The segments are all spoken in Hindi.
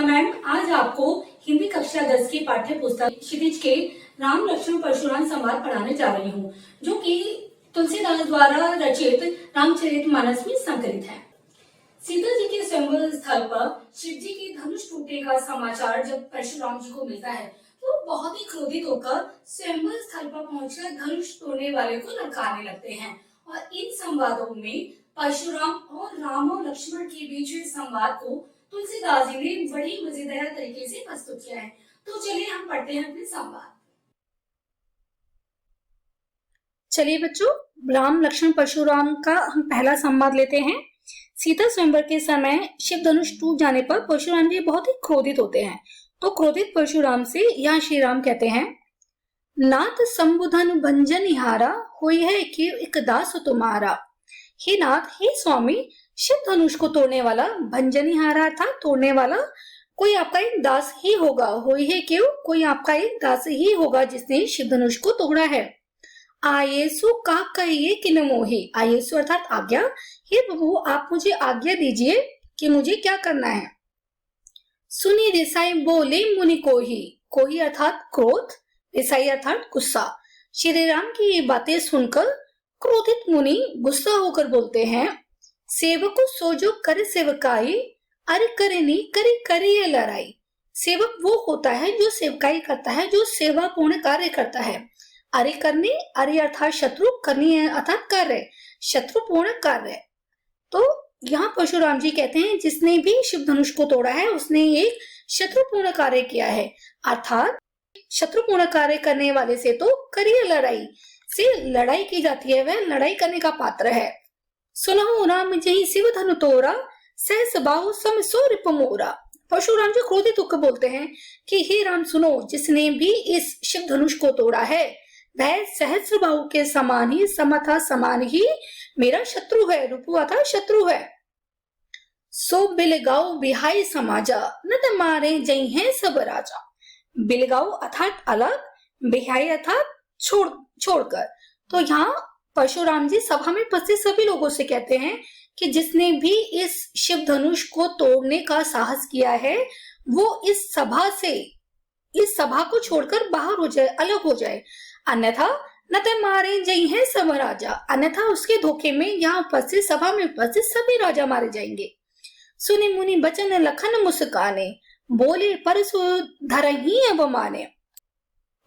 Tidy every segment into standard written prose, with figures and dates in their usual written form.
मैम, आज आपको हिंदी कक्षा 10 की पाठ्य पुस्तक क्षितिज के राम लक्ष्मण परशुराम संवाद पढ़ाने जा रही हूँ, जो कि तुलसीदास द्वारा रचित रामचरितमानस में संकलित है। सीता जी के स्वयंवर स्थल पर शिव जी के धनुष टूटने का समाचार जब परशुराम जी को मिलता है तो बहुत ही क्रोधित होकर स्वयंवर स्थल पर पहुंचकर धनुष तोड़ने वाले को ललकारने लगते हैं। और इन संवादों में परशुराम और राम और लक्ष्मण के बीच हुए संवाद को तुलसीदास जी ने बड़ी मजेदार तरीके से प्रस्तुत किया है। तो चलिए हम पढ़ते हैं अपने संवाद। चलिए बच्चों, राम लक्ष्मण परशुराम का हम पहला संवाद लेते हैं। सीता स्वयंवर के समय शिव धनुष टूट जाने पर परशुराम जी बहुत ही क्रोधित होते हैं। तो क्रोधित परशुराम से यहाँ श्री राम कहते हैं, नाथ संबुधन भंजन हारा होई है कि एक दास तुम्हारा। हे नाथ, हे स्वामी, शिव धनुष को तोड़ने वाला भंजनिहारा था, तोड़ने वाला कोई आपका एक दास ही होगा। होई है क्यों, कोई आपका एक दास ही होगा जिसने शिव धनुष को तोड़ा है। आयेसु का कहिए कि न मोहि, आयेसु अर्थात आज्ञा। हे प्रभु, आप मुझे आज्ञा दीजिए कि मुझे क्या करना है। सुनी रिसाई बोले मुनि कोही, कोही अर्थात क्रोध, रिसाई अर्थात गुस्सा। श्री राम की ये बातें सुनकर क्रोधित मुनि गुस्सा होकर बोलते हैं, सेवको सोजो कर सेवकाई, अरे करे नी करी करिए लड़ाई। सेवक वो होता है जो सेवकाई करता है, जो सेवा पूर्ण कार्य करता है। अरे करनी, अरे अर्थात शत्रु, करनी है अर्थात कार्य, शत्रु पूर्ण कार्य। तो यहाँ परशुराम जी कहते हैं, जिसने भी शिव धनुष को तोड़ा है उसने एक शत्रुपूर्ण कार्य किया है, अर्थात शत्रुपूर्ण कार्य करने वाले से तो करिए लड़ाई, से लड़ाई की जाती है, वह लड़ाई करने का पात्र है। सुनहु राम जही शिव धनु तोरा, सहस बाहु सम सो रिप मोरा। परशुराम जी क्रोधित होकर बोलते हैं कि हे राम सुनो, जिसने भी इस शिव धनुष को तोड़ा है वह सहस्र बाहु के समान ही, समथा समान ही मेरा शत्रु है, रूपुआ था शत्रु है। सो बिलगाओ बिहाई समाजा, न त मारे जई है सब राजा। बिलगाओ अर्थात अलग, बिहाई अर्थात छोड़कर। तो यहाँ परशुराम जी सभा में उपस्थित सभी लोगों से कहते हैं कि जिसने भी इस शिव धनुष को तोड़ने का साहस किया है वो इस सभा को छोड़कर बाहर हो जाए, अलग हो जाए। अन्यथा न ते मारे जई है सब राजा, अन्यथा उसके धोखे में यहाँ उपस्थित सभा में उपस्थित सभी राजा मारे जाएंगे। सुनि मुनि बचन लखन मुस्काने, बोले परशु धरहि अब माने।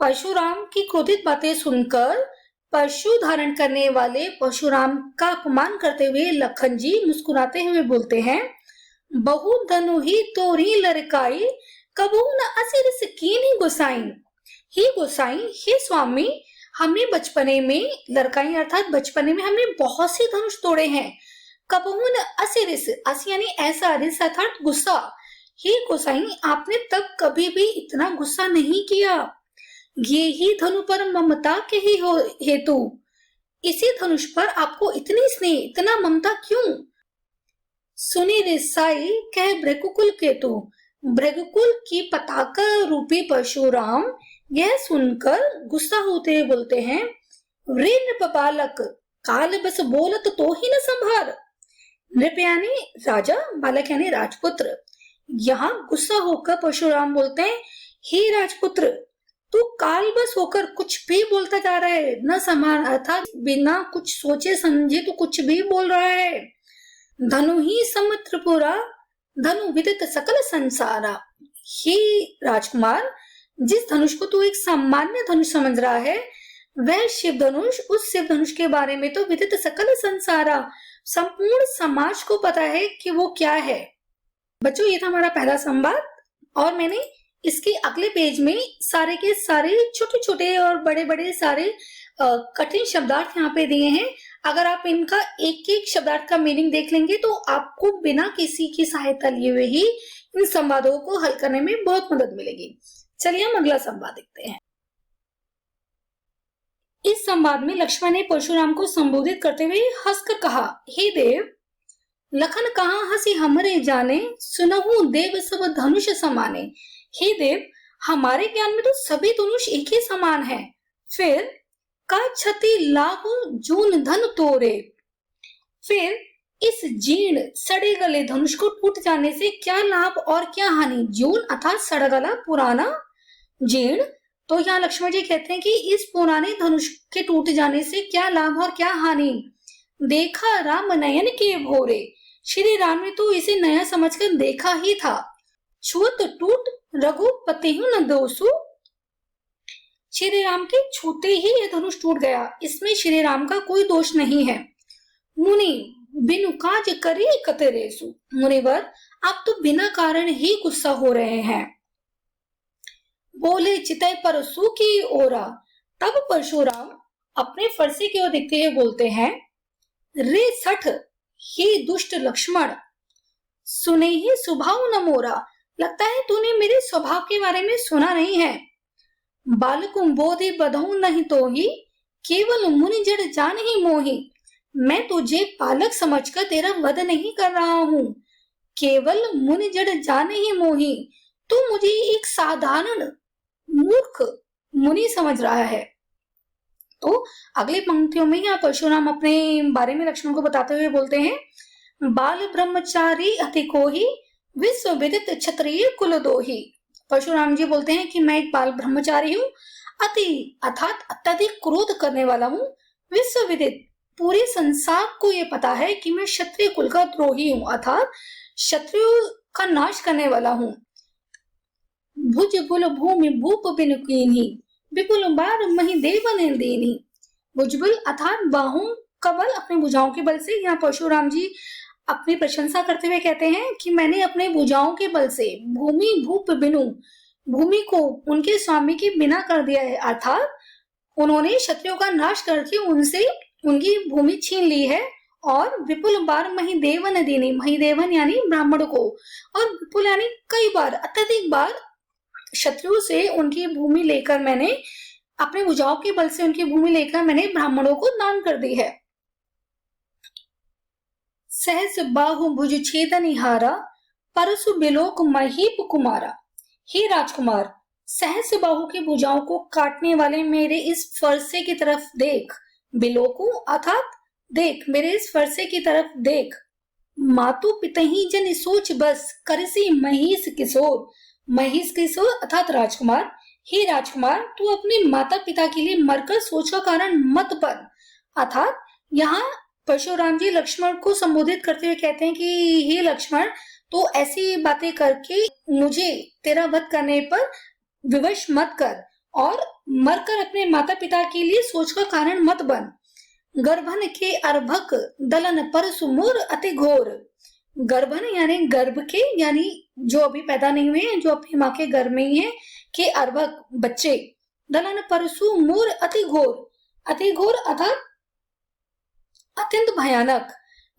परशुराम की क्रोधित बातें सुनकर परशु धारण करने वाले परशुराम का अपमान करते हुए लखन जी मुस्कुराते हुए बोलते हैं, बहु धनु ही तोरी लड़काई, कबू न असिर कीनी गोसाई। ही गोसाई, हे स्वामी, हमने बचपने में लड़काई अर्थात बचपने में हमने बहुत से धनुष तोड़े हैं। कबहू न असिरिस, अस यानी ऐसा, रिस अर्थात गुस्सा। हे गोसाई, आपने तब कभी भी इतना गुस्सा नहीं किया। ये ही धनु पर ममता के ही हो हेतु, इसी धनुष पर आपको इतनी स्नेह, इतना ममता क्यों। सुनी रिसाई कह भृगुकुल केतु, भृगुकुल की पताका रूपी परशुराम यह सुनकर गुस्सा होते हुए बोलते हैं, रे नृप बालक, काल बस बोलत तो ही न संभार। नृप यानी राजा, बालक यानी राजपुत्र। यहाँ गुस्सा होकर परशुराम बोलते हैं, हे राजपुत्र, तू काल बस होकर कुछ भी बोलता जा रहा है, न समान अर्थात बिना कुछ सोचे समझे तो कुछ भी बोल रहा है। धनु ही सम त्रिपुरा, धनु विदित सकल संसारा। हे राजकुमार, जिस धनुष को तू एक सामान्य धनुष समझ रहा है वह शिव धनुष, उस शिव धनुष के बारे में तो विदित सकल संसारा, संपूर्ण समाज को पता है कि वो क्या है। बच्चों, ये था हमारा पहला संवाद और मैंने इसके अगले पेज में सारे के सारे छोटे छोटे और बड़े बड़े सारे कठिन शब्दार्थ यहाँ पे दिए हैं। अगर आप इनका एक एक शब्दार्थ का मीनिंग देख लेंगे तो आपको बिना किसी की सहायता लिए हुए ही इन संवादों को हल करने में बहुत मदद मिलेगी। चलिए हम अगला संवाद देखते हैं। इस संवाद में लक्ष्मण ने परशुराम को संबोधित करते हुए हंसकर कहा, हे देव, लखन कहाँ हंसी हमरे जाने, सुनहु देव सब धनुष समाने। हे देव, हमारे ज्ञान में तो सभी धनुष एक ही समान है, फिर का क्षति लाभ जून धन तोरे। फिर इस जीर्ण सड़े गले धनुष को टूट जाने से क्या लाभ और क्या हानि। जीर्ण अर्थात सड़ा गला, पुराना, जीर्ण। तो यहाँ लक्ष्मण जी कहते हैं कि इस पुराने धनुष के टूट जाने से क्या लाभ और क्या हानि। देखा राम नयन के भोरे, श्री राम ने तो इसे नया समझकर देखा ही था। छुअत टूट रघुपति न दोषु, श्री राम के छूते ही यह धनुष टूट गया, इसमें श्री राम का कोई दोष नहीं है। मुनि बिनु काज करे कतरेसु, मुनिवर आप तो बिना कारण ही गुस्सा हो रहे हैं। बोले चितय परसु की ओरा, तब परशुराम अपने फरसे की ओर देखते हुए बोलते हैं, रे सठ ही दुष्ट लक्ष्मण, सुने ही स्वभाव न मोरा, लगता है तूने मेरे स्वभाव के बारे में सुना नहीं है। बालकुम बोधि बधऊ नहीं तो ही, केवल मुनि जड़ जान ही मोही, मैं तुझे बालक समझकर तेरा वध नहीं कर रहा हूँ, केवल मुनि जड़ जान ही मोही, तू मुझे एक साधारण मूर्ख मुनि समझ रहा है। तो अगली पंक्तियों में यहाँ परशुराम अपने बारे में लक्ष्मण को बताते हुए बोलते हैं, बाल ब्रह्मचारी अति कोही, विश्व विदित क्षत्रिय कुल दोही। परशुराम जी बोलते हैं कि मैं एक बाल ब्रह्मचारी हूँ, अति अर्थात अत्यधिक क्रोध करने वाला हूँ, विश्व विदित पूरे संसार को ये पता है कि मैं क्षत्रिय कुल का द्रोही हूँ, अर्थात क्षत्रियों का नाश करने वाला हूँ। भुज बुल भूमि भूप बिन कीन्ही, विपुल बार मही देवन दीनी। भुजबुल अर्थात बाहों का बल, अपने भुजाओं के बल से। यहाँ परशुराम जी अपनी प्रशंसा करते हुए कहते हैं कि मैंने अपने भुजाओं के बल से भूमि भूप बिनु, भूमि को उनके स्वामी के बिना कर दिया है, अर्थात उन्होंने क्षत्रियों का नाश करके उनसे उनकी भूमि छीन ली है। और विपुल बार महिदेवन देने, महिदेवन यानी ब्राह्मण को, और विपुल यानी कई बार, अत्यधिक बार शत्रुओं से उनकी भूमि लेकर मैंने, अपने भुजाओं के बल से उनकी भूमि लेकर मैंने ब्राह्मणों को दान कर दी है। सहस बाहु भुज छेदनिहारा, परसु बिलोक महीप कुमारा। हे राजकुमार, सहस बाहु की भुजाओं को काटने वाले मेरे इस फरसे की तरफ देख। बिलोकु अर्थात देख, मेरे इस फरसे की तरफ देख। मातु पितही जन सोच बस, करसी महिष किशोर। महिष किशोर अर्थात राजकुमार। हे राजकुमार, तू अपने माता पिता के लिए मरकर सोच का कारण मत बन। अर्थात यहाँ परशुराम जी लक्ष्मण को संबोधित करते हुए कहते हैं कि हे लक्ष्मण, तो ऐसी बातें करके मुझे तेरा वध करने पर विवश मत कर, और मरकर अपने माता पिता के लिए सोच का कारण मत बन। गर्भन के अर्भक दलन पर सुमोर अति घोर। गर्भन यानी गर्भ के, यानी जो अभी पैदा नहीं हुए हैं, जो अपनी माँ के गर्भ में ही है, के अर्भक बच्चे। दलन परसु मोर अति घोर, अति घोर अर्थात अत्यंत भयानक।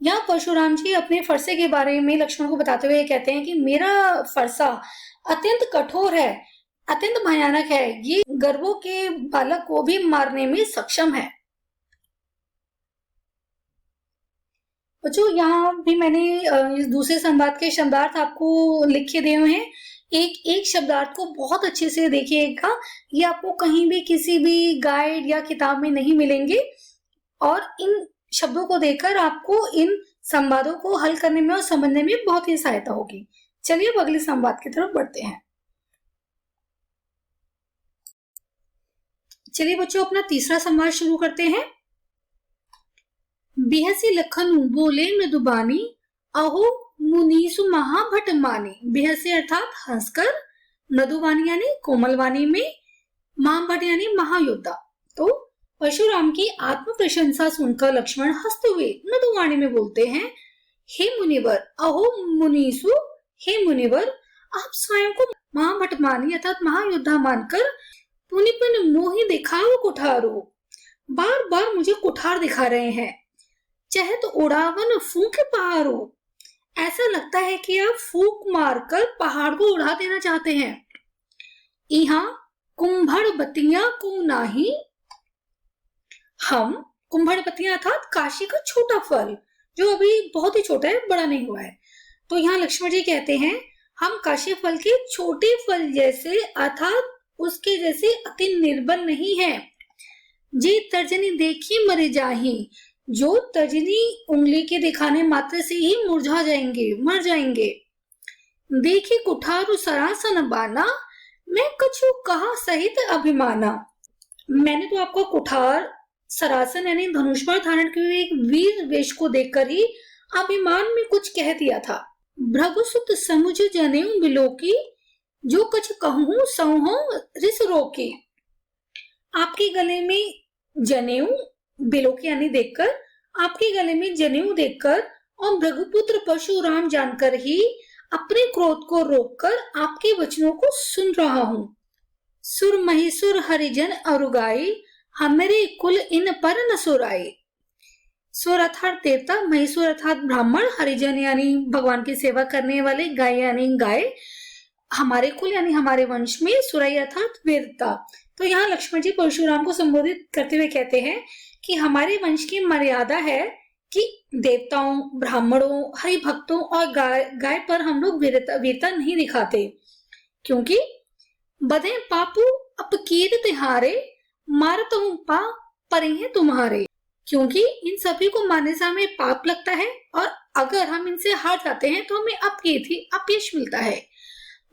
यहाँ परशुराम जी अपने फरसे के बारे में लक्ष्मण को बताते हुए कहते हैं कि मेरा फरसा अत्यंत कठोर है, अत्यंत भयानक है, ये गर्भों के बालक को भी मारने में सक्षम है। बच्चों, यहाँ भी मैंने इस दूसरे संवाद के शब्दार्थ आपको लिखे दिए हुए हैं। एक एक शब्दार्थ को बहुत अच्छे से देखिएगा, ये आपको कहीं भी किसी भी गाइड या किताब में नहीं मिलेंगे, और इन शब्दों को देखकर आपको इन संवादों को हल करने में और समझने में बहुत ही सहायता होगी। चलिए अब अगले संवाद की तरफ बढ़ते हैं। चलिए बच्चों, अपना तीसरा संवाद शुरू करते हैं। बिहसी लखनु बोले मृदुबानी, अहो मुनीसु महाभट माने। बिहसी अर्थात हंसकर, मृदुवाणी यानी कोमलवाणी में, महाभट यानी महायोद्धा। तो परशुराम की आत्म प्रशंसा सुनकर लक्ष्मण हंसते हुए मृदुवाणी में बोलते हैं, हे मुनिवर, अहो मुनीसु, हे मुनिवर, आप स्वयं को महाभट मानी अर्थात महायोद्धा मानकर पुनिपन मोहि दिखाओ कुठारो, बार बार मुझे कुठार दिखा रहे हैं। चहत उड़ावन फूंक पहाड़ो, ऐसा लगता है कि आप फूंक मारकर पहाड़ को उड़ा देना चाहते हैं। यहाँ कुंभड़ बतिया को नाही, हम कुंभड़ बतिया अर्थात काशी का छोटा फल, जो अभी बहुत ही छोटा है, बड़ा नहीं हुआ है। तो यहाँ लक्ष्मण जी कहते हैं, हम काशी फल के छोटे फल जैसे अर्थात उसके जैसे अति निर्बल नहीं है। जी तर्जनी देखी मरे जाही, जो तर्जनी उंगली के दिखाने मात्र से ही मुरझा जाएंगे, मर जाएंगे। देखी कुठारु सरासन बाना, मैं कछु कहा सहित अभिमाना। मैंने तो आपको कुठार सरासन यानी धनुष पर धारण किए हुए एक वीर वेश को देखकर ही अभिमान में कुछ कह दिया था। भृगुसुत समुझ जनेऊ बिलोकी, जो कछ कहूं सहो रिस रोकी। आपके गले में जनेऊ बिलोकी यानी देखकर, आपके गले में जनेऊ देखकर और भृगुपुत्र परशुराम जानकर ही अपने क्रोध को रोककर आपके वचनों को सुन रहा हूं। सुर महिसुर हरिजन अरुगाई, हमरे कुल इन पर न सुराई। सुर अर्थात देवता, महिसुर अर्थात ब्राह्मण, हरिजन यानी भगवान की सेवा करने वाले, गाय यानी गाय, हमारे कुल यानी हमारे वंश में, सुराई अर्थात वीरता। तो यहाँ लक्ष्मण जी परशुराम को संबोधित करते हुए कहते हैं कि हमारे वंश की मर्यादा है कि देवताओं, ब्राह्मणों, हरि भक्तों और गाय पर हम लोग वीरता नहीं दिखाते, क्योंकि बधे पापू अपकीर तिहारे, मारत हूं पा परे हैं तुम्हारे। क्योंकि इन सभी को मारने से हमें पाप लगता है और अगर हम इनसे हार जाते हैं तो हमें अपयश मिलता है।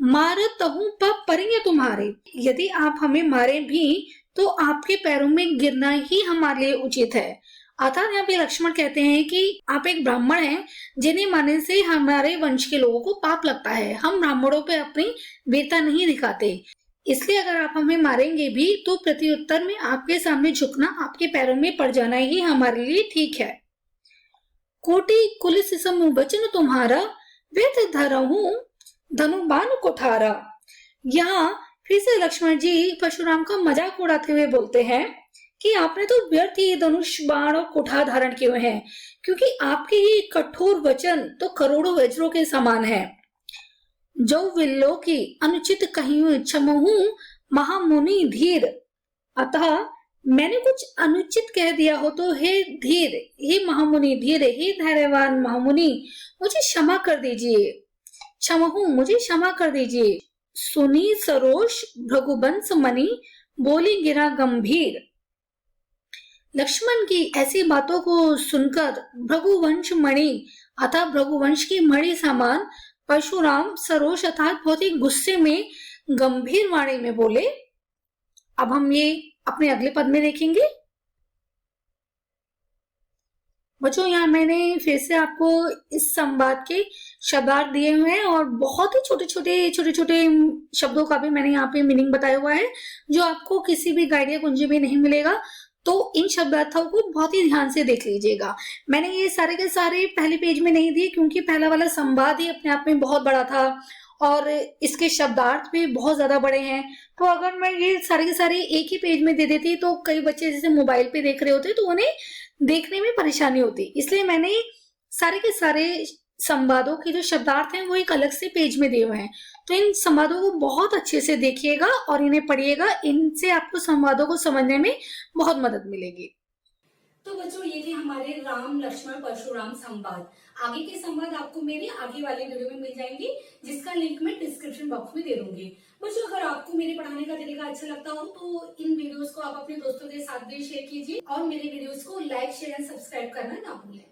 मारत हूं पा परे हैं तुम्हारे, यदि आप हमें मारे भी तो आपके पैरों में गिरना ही हमारे लिए उचित है। अर्थात यहाँ पे लक्ष्मण कहते हैं कि आप एक ब्राह्मण हैं, जिन्हें मारने से हमारे वंश के लोगों को पाप लगता है। हम ब्राह्मणों पे अपनी वीरता नहीं दिखाते, इसलिए अगर आप हमें मारेंगे भी तो प्रत्युत्तर में आपके सामने झुकना, आपके पैरों में पड़ जाना ही हमारे लिए ठीक है। कोटि कुलिस सम वचन तुम्हारा, व्यथ धरहूं धनुबान कुठारा। यहाँ फिर से लक्ष्मण जी परशुराम का मजाक उड़ाते हुए बोलते हैं कि आपने तो व्यर्थ ही धनुष, बाण और कुठार धारण किए हुए हैं, क्योंकि आपके ये कठोर वचन तो करोड़ों वज्रों के समान है। जो विल्लो की अनुचित कहीं क्षमहू महामुनि धीर। अतः मैंने कुछ अनुचित कह दिया हो तो हे धीर, हे महामुनि धीर, हे धैर्यवान महामुनि, मुझे क्षमा कर दीजिए। क्षमहू, मुझे क्षमा कर दीजिए। सुनी सरोष भृगुवंश मणि, बोली गिरा गंभीर। लक्ष्मण की ऐसी बातों को सुनकर भृगुवंश मणि अर्थात भृगुवंश की मणि समान परशुराम सरोष अर्थात बहुत ही गुस्से में गंभीर वाणी में बोले। अब हम ये अपने अगले पद में देखेंगे। बच्चों, यहाँ मैंने फिर से आपको इस संवाद के शब्दार्थ दिए हुए हैं और बहुत ही छोटे छोटे शब्दों का भी मैंने यहाँ पे मीनिंग बताया हुआ है, जो आपको किसी भी गाइड या कुंजी में नहीं मिलेगा। तो इन शब्दार्थों को बहुत ही ध्यान से देख लीजिएगा। मैंने ये सारे के सारे पहले पेज में नहीं दिए, क्योंकि पहला वाला संवाद ही अपने आप में बहुत बड़ा था और इसके शब्दार्थ भी बहुत ज्यादा बड़े हैं। तो अगर मैं ये सारे के सारे एक ही पेज में दे देती तो कई बच्चे जैसे मोबाइल पे देख रहे होते तो उन्हें देखने में परेशानी होती, इसलिए मैंने सारे के सारे संवादों के जो शब्दार्थ हैं वो एक अलग से पेज में दिए हुए हैं। तो इन संवादों को बहुत अच्छे से देखिएगा और इन्हें पढ़िएगा, इनसे आपको संवादों को समझने में बहुत मदद मिलेगी। तो बच्चों, ये थे हमारे राम लक्ष्मण परशुराम संवाद। आगे के संवाद आपको मेरे आगे वाले वीडियो में मिल जाएंगे, जिसका लिंक मैं डिस्क्रिप्शन बॉक्स में दे दूंगी। बच्चों, अगर आपको मेरे पढ़ाने का तरीका अच्छा लगता हो तो इन वीडियोस को आप अपने दोस्तों के साथ भी शेयर कीजिए और मेरे वीडियोस को लाइक, शेयर एंड सब्सक्राइब करना ना भूलें।